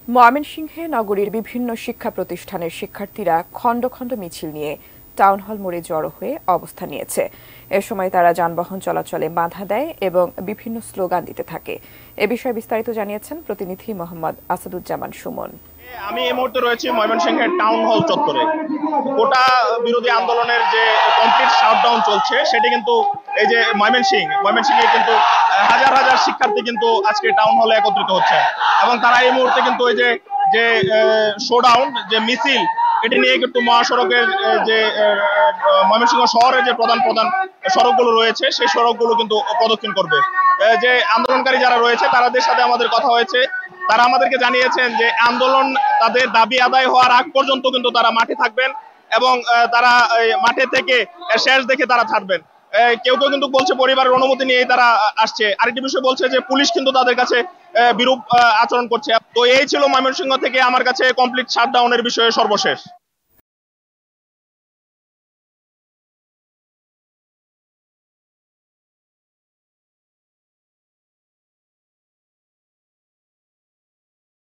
ময়মনসিংহে নগরীর বিভিন্ন শিক্ষা প্রতিষ্ঠানের শিক্ষার্থীরা খণ্ড খণ্ড মিছিল নিয়ে টাউন হল মোড়ে জড়ো হয়ে অবস্থান নিয়েছে। এ সময় তারা যানবাহন চলাচলে বাধা দেয় এবং বিভিন্ন স্লোগান দিতে থাকে। এ বিষয়ে বিস্তারিত জানিয়েছেন প্রতিনিধি মোহাম্মদ আসাদুজ্জামান সুমন। আমি এই মুহূর্তে রয়েছি ময়মনসিংহের টাউন হল চত্বরে। গোটা বিরোধী আন্দোলনের যে কমপ্লিট শাটডাউন চলছে সেটি কিন্তু এই যে ময়মনসিংহে কিন্তু হাজার হাজার শিক্ষার্থী কিন্তু আজকে টাউন হলে একত্রিত হচ্ছে এবং তারা এই মুহূর্তে কিন্তু এই যে যে শোডাউন যে মিছিল এটি নিয়ে কিন্তু মহাসড়কের যে ময়মনসিংহ শহরের যে প্রধান প্রধান সড়কগুলো রয়েছে সেই সড়কগুলো কিন্তু প্রদক্ষিণ করবে। যে আন্দোলনকারী যারা রয়েছে তাদের সাথে আমাদের কথা হয়েছে, তারা আমাদেরকে জানিয়েছেন যে আন্দোলন তাদের দাবি আদায় হওয়ার আগ পর্যন্ত কিন্তু তারা মাঠে থাকবেন এবং তারা মাঠে থেকে শেষ দেখে তারা ছাড়বেন। কেউ কেউ কিন্তু বলছে পরিবারের অনুমতি নিয়েই তারা আসছে। আরেকটি বিষয় বলছে যে পুলিশ কিন্তু তাদের কাছে বিরূপ আচরণ করছে। তো এই ছিল ময়মনসিংহ থেকে আমার কাছে কমপ্লিট শাটডাউনের বিষয়ে সর্বশেষ।